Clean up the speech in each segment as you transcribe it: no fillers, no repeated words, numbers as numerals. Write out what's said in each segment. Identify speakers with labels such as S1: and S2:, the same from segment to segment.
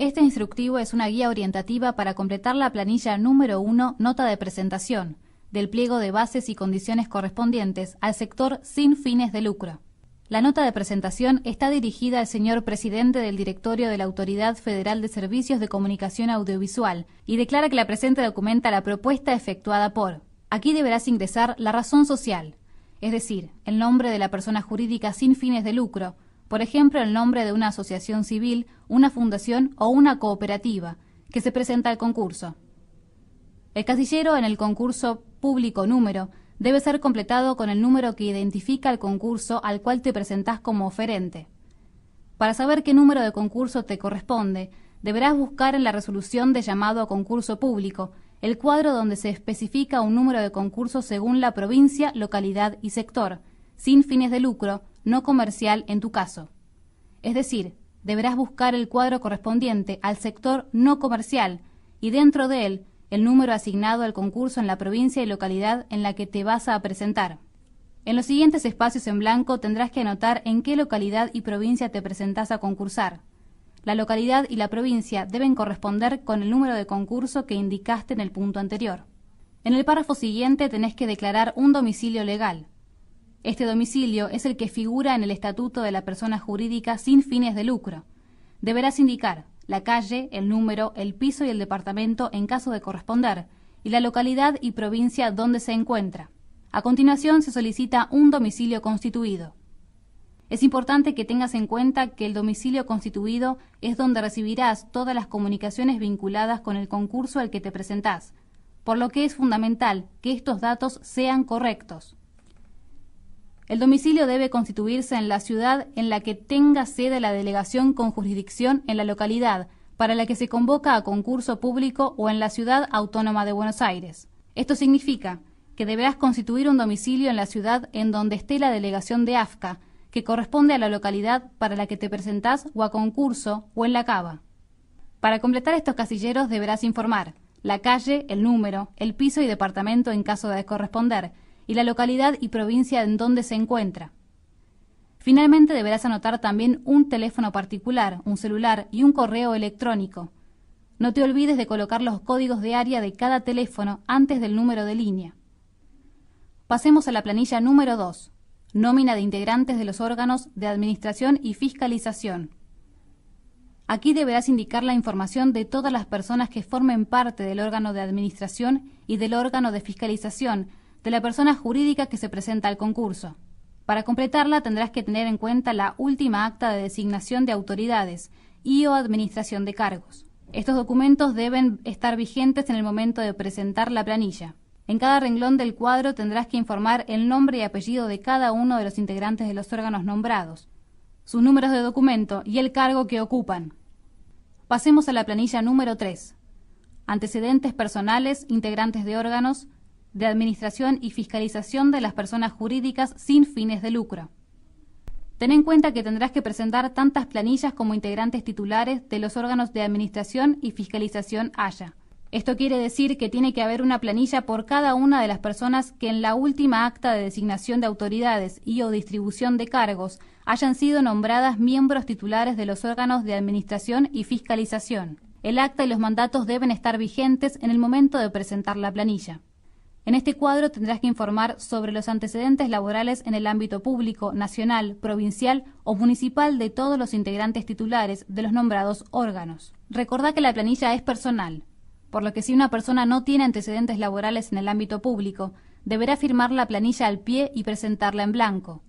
S1: Este instructivo es una guía orientativa para completar la planilla número 1, nota de presentación, del pliego de bases y condiciones correspondientes al sector sin fines de lucro. La nota de presentación está dirigida al señor presidente del directorio de la Autoridad Federal de Servicios de Comunicación Audiovisual y declara que la presente documenta la propuesta efectuada por. Aquí deberás ingresar la razón social, es decir, el nombre de la persona jurídica sin fines de lucro, por ejemplo, el nombre de una asociación civil, una fundación o una cooperativa, que se presenta al concurso. El casillero en el concurso público número debe ser completado con el número que identifica el concurso al cual te presentás como oferente. Para saber qué número de concurso te corresponde, deberás buscar en la resolución de llamado a concurso público el cuadro donde se especifica un número de concurso según la provincia, localidad y sector, sin fines de lucro, no comercial en tu caso. Es decir, deberás buscar el cuadro correspondiente al sector no comercial y dentro de él el número asignado al concurso en la provincia y localidad en la que te vas a presentar. En los siguientes espacios en blanco tendrás que anotar en qué localidad y provincia te presentás a concursar. La localidad y la provincia deben corresponder con el número de concurso que indicaste en el punto anterior. En el párrafo siguiente tenés que declarar un domicilio legal. Este domicilio es el que figura en el estatuto de la persona jurídica sin fines de lucro. Deberás indicar la calle, el número, el piso y el departamento en caso de corresponder, y la localidad y provincia donde se encuentra. A continuación se solicita un domicilio constituido. Es importante que tengas en cuenta que el domicilio constituido es donde recibirás todas las comunicaciones vinculadas con el concurso al que te presentás, por lo que es fundamental que estos datos sean correctos. El domicilio debe constituirse en la ciudad en la que tenga sede la delegación con jurisdicción en la localidad para la que se convoca a concurso público o en la ciudad autónoma de Buenos Aires. Esto significa que deberás constituir un domicilio en la ciudad en donde esté la delegación de AFCA, que corresponde a la localidad para la que te presentás o a concurso o en la cava. Para completar estos casilleros deberás informar la calle, el número, el piso y departamento en caso de corresponder, y la localidad y provincia en donde se encuentra. Finalmente deberás anotar también un teléfono particular, un celular y un correo electrónico. No te olvides de colocar los códigos de área de cada teléfono antes del número de línea. Pasemos a la planilla número 2, nómina de integrantes de los órganos de administración y fiscalización. Aquí deberás indicar la información de todas las personas que formen parte del órgano de administración y del órgano de fiscalización de la persona jurídica que se presenta al concurso. Para completarla tendrás que tener en cuenta la última acta de designación de autoridades y o administración de cargos. Estos documentos deben estar vigentes en el momento de presentar la planilla. En cada renglón del cuadro tendrás que informar el nombre y apellido de cada uno de los integrantes de los órganos nombrados, sus números de documento y el cargo que ocupan. Pasemos a la planilla número 3. Antecedentes personales, integrantes de órganos de administración y fiscalización de las personas jurídicas sin fines de lucro. Ten en cuenta que tendrás que presentar tantas planillas como integrantes titulares de los órganos de administración y fiscalización haya. Esto quiere decir que tiene que haber una planilla por cada una de las personas que en la última acta de designación de autoridades y o distribución de cargos hayan sido nombradas miembros titulares de los órganos de administración y fiscalización. El acta y los mandatos deben estar vigentes en el momento de presentar la planilla. En este cuadro tendrás que informar sobre los antecedentes laborales en el ámbito público, nacional, provincial o municipal de todos los integrantes titulares de los nombrados órganos. Recordá que la planilla es personal, por lo que si una persona no tiene antecedentes laborales en el ámbito público, deberá firmar la planilla al pie y presentarla en blanco.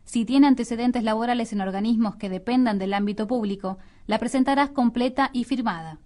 S1: Si tiene antecedentes laborales en organismos que dependan del ámbito público, la presentarás completa y firmada.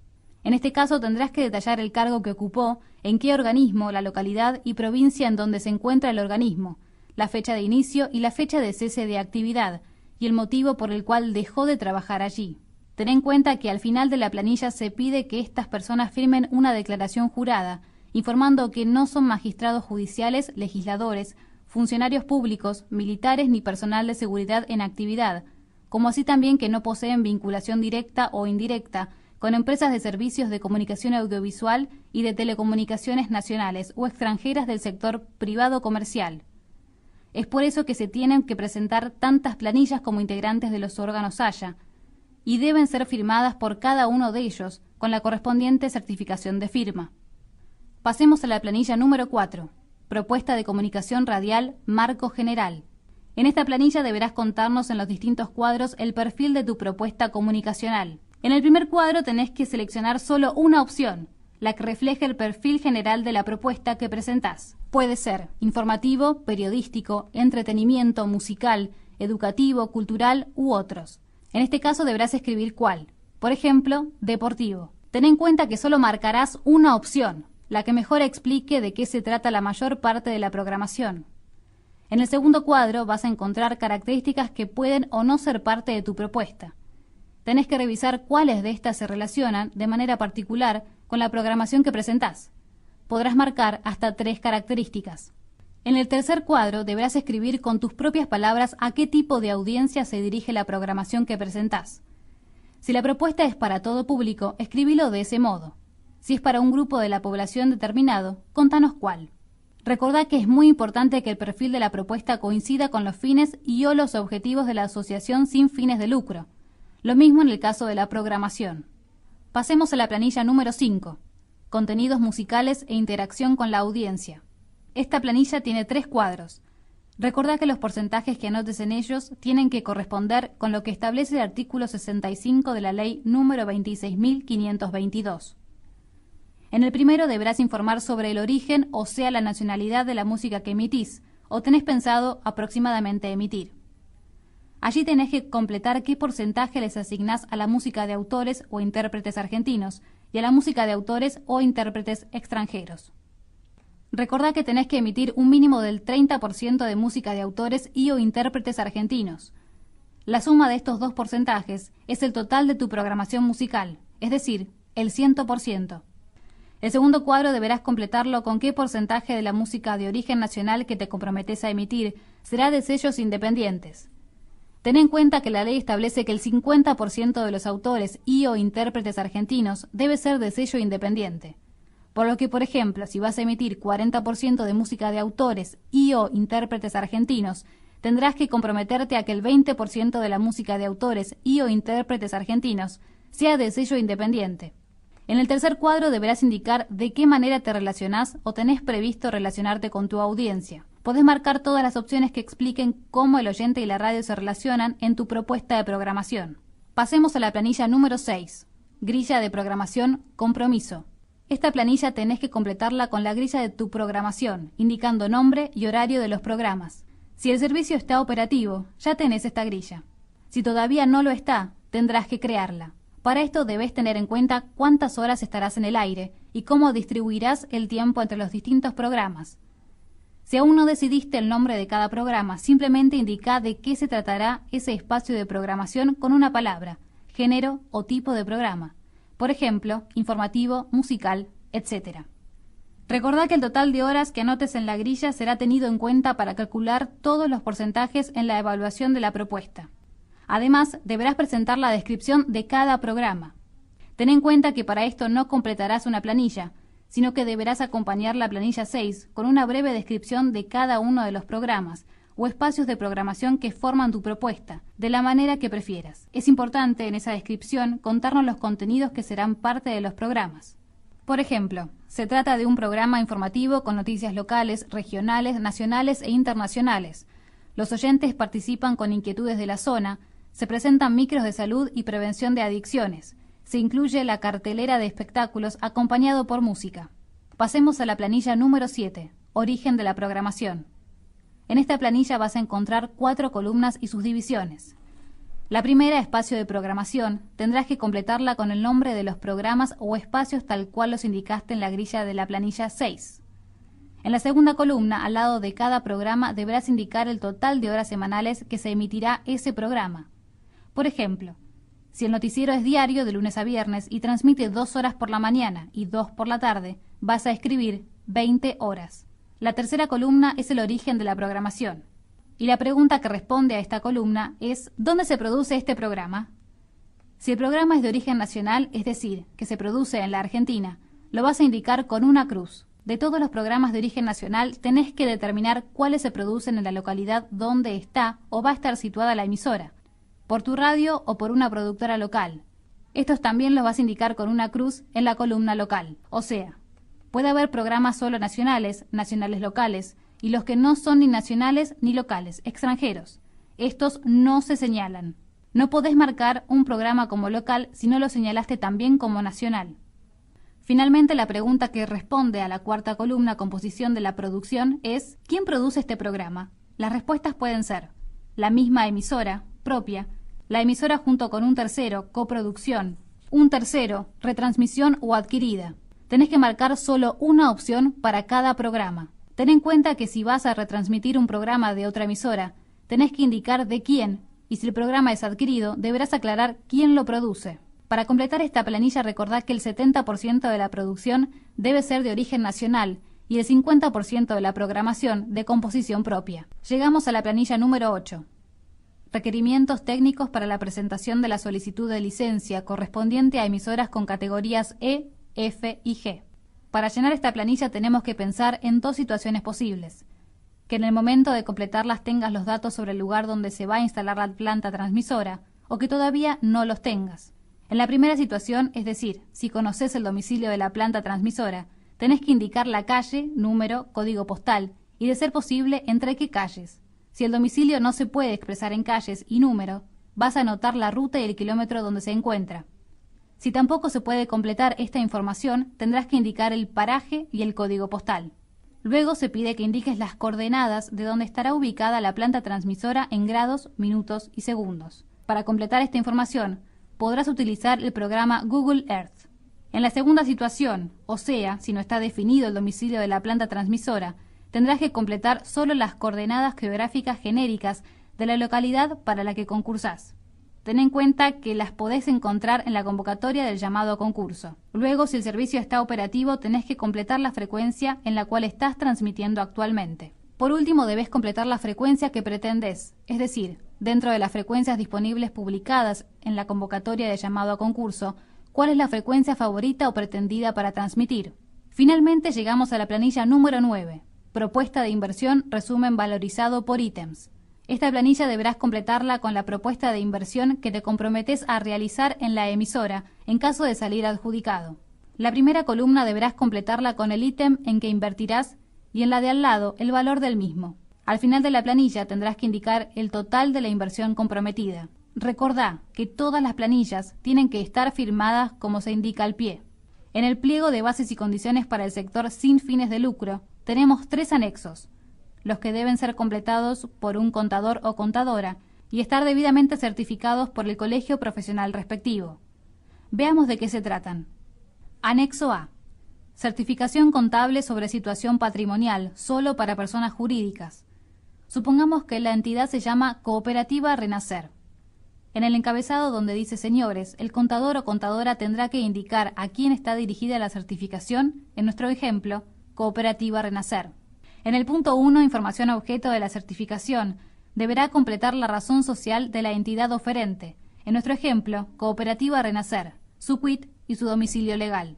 S1: En este caso tendrás que detallar el cargo que ocupó, en qué organismo, la localidad y provincia en donde se encuentra el organismo, la fecha de inicio y la fecha de cese de actividad, y el motivo por el cual dejó de trabajar allí. Ten en cuenta que al final de la planilla se pide que estas personas firmen una declaración jurada, informando que no son magistrados judiciales, legisladores, funcionarios públicos, militares ni personal de seguridad en actividad, como así también que no poseen vinculación directa o indirecta con empresas de servicios de comunicación audiovisual y de telecomunicaciones nacionales o extranjeras del sector privado comercial. Es por eso que se tienen que presentar tantas planillas como integrantes de los órganos haya, y deben ser firmadas por cada uno de ellos con la correspondiente certificación de firma. Pasemos a la planilla número 4, Propuesta de Comunicación Radial, Marco General. En esta planilla deberás contarnos en los distintos cuadros el perfil de tu propuesta comunicacional. En el primer cuadro tenés que seleccionar solo una opción, la que refleje el perfil general de la propuesta que presentás. Puede ser informativo, periodístico, entretenimiento, musical, educativo, cultural u otros. En este caso deberás escribir cuál. Por ejemplo, deportivo. Ten en cuenta que solo marcarás una opción, la que mejor explique de qué se trata la mayor parte de la programación. En el segundo cuadro vas a encontrar características que pueden o no ser parte de tu propuesta. Tenés que revisar cuáles de estas se relacionan de manera particular con la programación que presentás. Podrás marcar hasta 3 características. En el tercer cuadro deberás escribir con tus propias palabras a qué tipo de audiencia se dirige la programación que presentás. Si la propuesta es para todo público, escribilo de ese modo. Si es para un grupo de la población determinado, contanos cuál. Recordá que es muy importante que el perfil de la propuesta coincida con los fines y/o los objetivos de la asociación sin fines de lucro. Lo mismo en el caso de la programación. Pasemos a la planilla número 5, Contenidos musicales e interacción con la audiencia. Esta planilla tiene 3 cuadros. Recordá que los porcentajes que anotes en ellos tienen que corresponder con lo que establece el artículo 65 de la Ley número 26.522. En el primero deberás informar sobre el origen, o sea, la nacionalidad de la música que emitís, o tenés pensado aproximadamente emitir. Allí tenés que completar qué porcentaje les asignás a la música de autores o intérpretes argentinos y a la música de autores o intérpretes extranjeros. Recordá que tenés que emitir un mínimo del 30% de música de autores y o intérpretes argentinos. La suma de estos dos porcentajes es el total de tu programación musical, es decir, el 100%. El segundo cuadro deberás completarlo con qué porcentaje de la música de origen nacional que te comprometes a emitir será de sellos independientes. Ten en cuenta que la ley establece que el 50% de los autores y o intérpretes argentinos debe ser de sello independiente. Por lo que, por ejemplo, si vas a emitir 40% de música de autores y o intérpretes argentinos, tendrás que comprometerte a que el 20% de la música de autores y o intérpretes argentinos sea de sello independiente. En el tercer cuadro deberás indicar de qué manera te relacionás o tenés previsto relacionarte con tu audiencia. Podés marcar todas las opciones que expliquen cómo el oyente y la radio se relacionan en tu propuesta de programación. Pasemos a la planilla número 6, grilla de programación, compromiso. Esta planilla tenés que completarla con la grilla de tu programación, indicando nombre y horario de los programas. Si el servicio está operativo, ya tenés esta grilla. Si todavía no lo está, tendrás que crearla. Para esto debes tener en cuenta cuántas horas estarás en el aire y cómo distribuirás el tiempo entre los distintos programas. Si aún no decidiste el nombre de cada programa, simplemente indica de qué se tratará ese espacio de programación con una palabra, género o tipo de programa. Por ejemplo, informativo, musical, etc. Recordá que el total de horas que anotes en la grilla será tenido en cuenta para calcular todos los porcentajes en la evaluación de la propuesta. Además, deberás presentar la descripción de cada programa. Ten en cuenta que para esto no completarás una planilla, sino que deberás acompañar la planilla 6 con una breve descripción de cada uno de los programas o espacios de programación que forman tu propuesta, de la manera que prefieras. Es importante en esa descripción contarnos los contenidos que serán parte de los programas. Por ejemplo, se trata de un programa informativo con noticias locales, regionales, nacionales e internacionales. Los oyentes participan con inquietudes de la zona, se presentan micros de salud y prevención de adicciones. Se incluye la cartelera de espectáculos acompañado por música. Pasemos a la planilla número 7, origen de la programación. En esta planilla vas a encontrar 4 columnas y sus divisiones. La primera, espacio de programación, tendrás que completarla con el nombre de los programas o espacios tal cual los indicaste en la grilla de la planilla 6. En la segunda columna, al lado de cada programa, deberás indicar el total de horas semanales que se emitirá ese programa. Por ejemplo, si el noticiero es diario de lunes a viernes y transmite 2 horas por la mañana y 2 por la tarde, vas a escribir 20 horas. La tercera columna es el origen de la programación. Y la pregunta que responde a esta columna es ¿dónde se produce este programa? Si el programa es de origen nacional, es decir, que se produce en la Argentina, lo vas a indicar con una cruz. De todos los programas de origen nacional, tenés que determinar cuáles se producen en la localidad donde está o va a estar situada la emisora. por tu radio o por una productora local. Estos también los vas a indicar con una cruz en la columna local. O sea, puede haber programas solo nacionales, nacionales locales, y los que no son ni nacionales ni locales, extranjeros. Estos no se señalan. No podés marcar un programa como local si no lo señalaste también como nacional. Finalmente, la pregunta que responde a la cuarta columna, composición de la producción, es ¿quién produce este programa? Las respuestas pueden ser la misma emisora, propia, la emisora junto con un tercero, coproducción, un tercero, retransmisión o adquirida. Tenés que marcar solo una opción para cada programa. Ten en cuenta que si vas a retransmitir un programa de otra emisora, tenés que indicar de quién, y si el programa es adquirido, deberás aclarar quién lo produce. Para completar esta planilla, recordá que el 70% de la producción debe ser de origen nacional y el 50% de la programación de composición propia. Llegamos a la planilla número 8. Requerimientos técnicos para la presentación de la solicitud de licencia correspondiente a emisoras con categorías E, F y G. Para llenar esta planilla tenemos que pensar en dos situaciones posibles. Que en el momento de completarlas tengas los datos sobre el lugar donde se va a instalar la planta transmisora o que todavía no los tengas. En la primera situación, es decir, si conoces el domicilio de la planta transmisora, tenés que indicar la calle, número, código postal y, de ser posible, entre qué calles. Si el domicilio no se puede expresar en calles y número, vas a anotar la ruta y el kilómetro donde se encuentra. Si tampoco se puede completar esta información, tendrás que indicar el paraje y el código postal. Luego se pide que indiques las coordenadas de donde estará ubicada la planta transmisora en grados, minutos y segundos. Para completar esta información, podrás utilizar el programa Google Earth. En la segunda situación, o sea, si no está definido el domicilio de la planta transmisora, tendrás que completar solo las coordenadas geográficas genéricas de la localidad para la que concursás. Ten en cuenta que las podés encontrar en la convocatoria del llamado a concurso. Luego, si el servicio está operativo, tenés que completar la frecuencia en la cual estás transmitiendo actualmente. Por último, debes completar la frecuencia que pretendés, es decir, dentro de las frecuencias disponibles publicadas en la convocatoria de llamado a concurso, cuál es la frecuencia favorita o pretendida para transmitir. Finalmente llegamos a la planilla número 9, propuesta de inversión, resumen valorizado por ítems. Esta planilla deberás completarla con la propuesta de inversión que te comprometes a realizar en la emisora en caso de salir adjudicado. La primera columna deberás completarla con el ítem en que invertirás y en la de al lado el valor del mismo. Al final de la planilla tendrás que indicar el total de la inversión comprometida. Recordá que todas las planillas tienen que estar firmadas como se indica al pie. En el pliego de bases y condiciones para el sector sin fines de lucro tenemos 3 anexos, los que deben ser completados por un contador o contadora y estar debidamente certificados por el colegio profesional respectivo. Veamos de qué se tratan. Anexo A. Certificación contable sobre situación patrimonial, solo para personas jurídicas. Supongamos que la entidad se llama Cooperativa Renacer. En el encabezado donde dice señores, el contador o contadora tendrá que indicar a quién está dirigida la certificación, en nuestro ejemplo, Cooperativa Renacer. En el punto 1, información objeto de la certificación, deberá completar la razón social de la entidad oferente, en nuestro ejemplo, Cooperativa Renacer, su quit y su domicilio legal.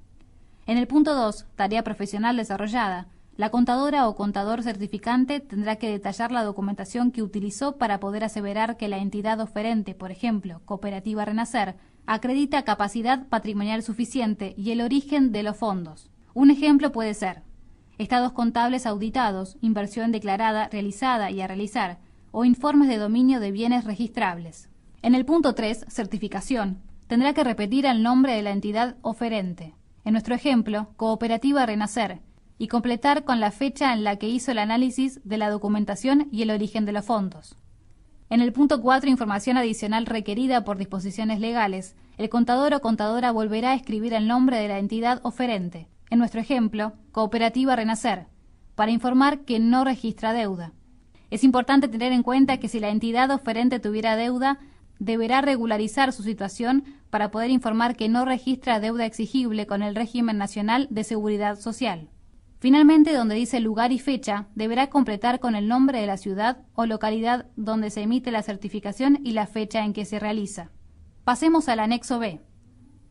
S1: En el punto 2, tarea profesional desarrollada, la contadora o contador certificante tendrá que detallar la documentación que utilizó para poder aseverar que la entidad oferente, por ejemplo, Cooperativa Renacer, acredita capacidad patrimonial suficiente y el origen de los fondos. Un ejemplo puede ser estados contables auditados, inversión declarada, realizada y a realizar, o informes de dominio de bienes registrables. En el punto 3, certificación, tendrá que repetir el nombre de la entidad oferente, en nuestro ejemplo, Cooperativa Renacer, y completar con la fecha en la que hizo el análisis de la documentación y el origen de los fondos. En el punto 4, información adicional requerida por disposiciones legales, el contador o contadora volverá a escribir el nombre de la entidad oferente, en nuestro ejemplo, Cooperativa Renacer, para informar que no registra deuda. Es importante tener en cuenta que si la entidad oferente tuviera deuda, deberá regularizar su situación para poder informar que no registra deuda exigible con el régimen nacional de seguridad social. Finalmente, donde dice lugar y fecha, deberá completar con el nombre de la ciudad o localidad donde se emite la certificación y la fecha en que se realiza. Pasemos al anexo B.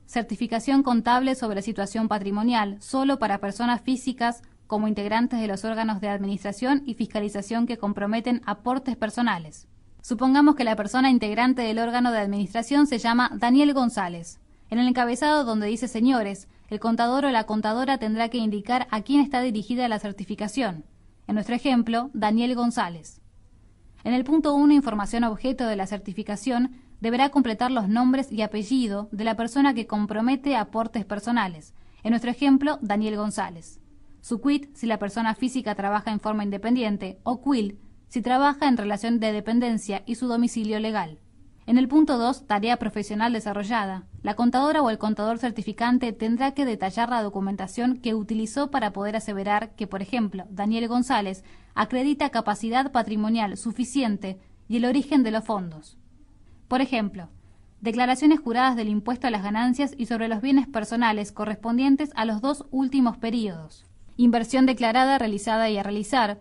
S1: Certificación contable sobre situación patrimonial, solo para personas físicas como integrantes de los órganos de administración y fiscalización que comprometen aportes personales. Supongamos que la persona integrante del órgano de administración se llama Daniel González. En el encabezado donde dice señores, el contador o la contadora tendrá que indicar a quién está dirigida la certificación. En nuestro ejemplo, Daniel González. En el punto 1, información objeto de la certificación, deberá completar los nombres y apellido de la persona que compromete aportes personales. En nuestro ejemplo, Daniel González. Su quit si la persona física trabaja en forma independiente o quil si trabaja en relación de dependencia y su domicilio legal. En el punto 2, tarea profesional desarrollada, la contadora o el contador certificante tendrá que detallar la documentación que utilizó para poder aseverar que, por ejemplo, Daniel González acredita capacidad patrimonial suficiente y el origen de los fondos. Por ejemplo, declaraciones juradas del impuesto a las ganancias y sobre los bienes personales correspondientes a los 2 últimos periodos, inversión declarada, realizada y a realizar,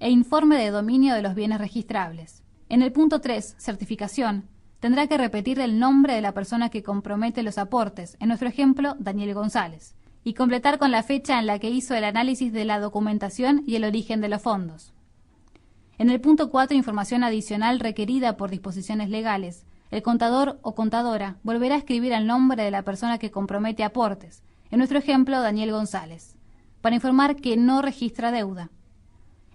S1: e informe de dominio de los bienes registrables. En el punto 3, certificación, tendrá que repetir el nombre de la persona que compromete los aportes, en nuestro ejemplo, Daniel González, y completar con la fecha en la que hizo el análisis de la documentación y el origen de los fondos. En el punto 4, información adicional requerida por disposiciones legales, el contador o contadora volverá a escribir el nombre de la persona que compromete aportes, en nuestro ejemplo, Daniel González, para informar que no registra deuda.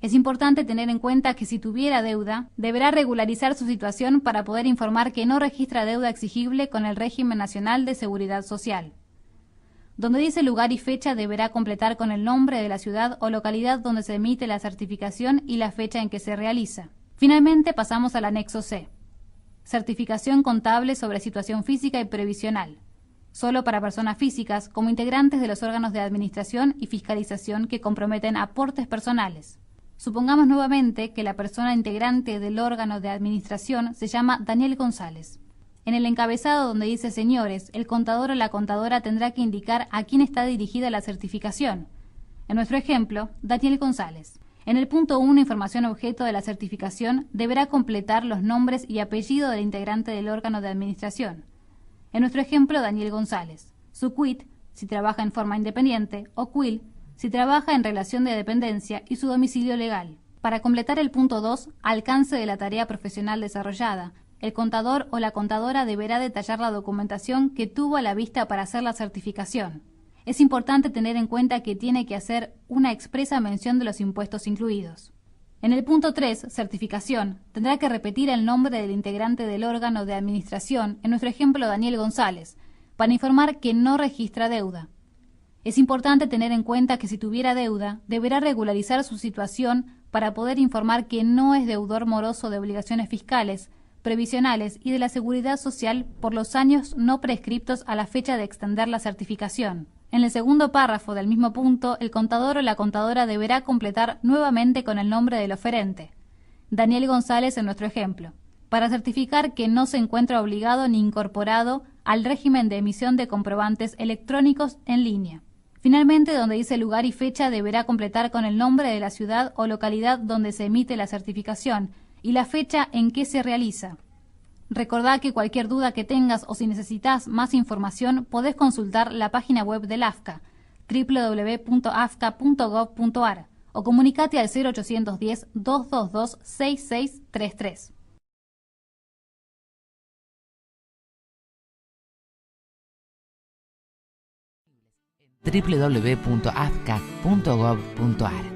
S1: Es importante tener en cuenta que si tuviera deuda, deberá regularizar su situación para poder informar que no registra deuda exigible con el régimen nacional de seguridad social. Donde dice lugar y fecha deberá completar con el nombre de la ciudad o localidad donde se emite la certificación y la fecha en que se realiza. Finalmente pasamos al anexo C. Certificación contable sobre situación física y previsional. Solo para personas físicas como integrantes de los órganos de administración y fiscalización que comprometen aportes personales. Supongamos nuevamente que la persona integrante del órgano de administración se llama Daniel González. En el encabezado donde dice señores, el contador o la contadora tendrá que indicar a quién está dirigida la certificación. En nuestro ejemplo, Daniel González. En el punto 1, información objeto de la certificación, deberá completar los nombres y apellido del integrante del órgano de administración. En nuestro ejemplo, Daniel González. Su quit, si trabaja en forma independiente, o quil, si trabaja en relación de dependencia y su domicilio legal. Para completar el punto 2, alcance de la tarea profesional desarrollada, el contador o la contadora deberá detallar la documentación que tuvo a la vista para hacer la certificación. Es importante tener en cuenta que tiene que hacer una expresa mención de los impuestos incluidos. En el punto 3, certificación, tendrá que repetir el nombre del integrante del órgano de administración, en nuestro ejemplo Daniel González, para informar que no registra deuda. Es importante tener en cuenta que si tuviera deuda, deberá regularizar su situación para poder informar que no es deudor moroso de obligaciones fiscales, previsionales y de la seguridad social por los años no prescriptos a la fecha de extender la certificación. En el segundo párrafo del mismo punto, el contador o la contadora deberá completar nuevamente con el nombre del oferente, Daniel González en nuestro ejemplo, para certificar que no se encuentra obligado ni incorporado al régimen de emisión de comprobantes electrónicos en línea. Finalmente, donde dice lugar y fecha, deberá completar con el nombre de la ciudad o localidad donde se emite la certificación y la fecha en que se realiza. Recordá que cualquier duda que tengas o si necesitas más información, podés consultar la página web del AFCA, www.afca.gov.ar, o comunicate al 0810-222-6633.
S2: www.afca.gov.ar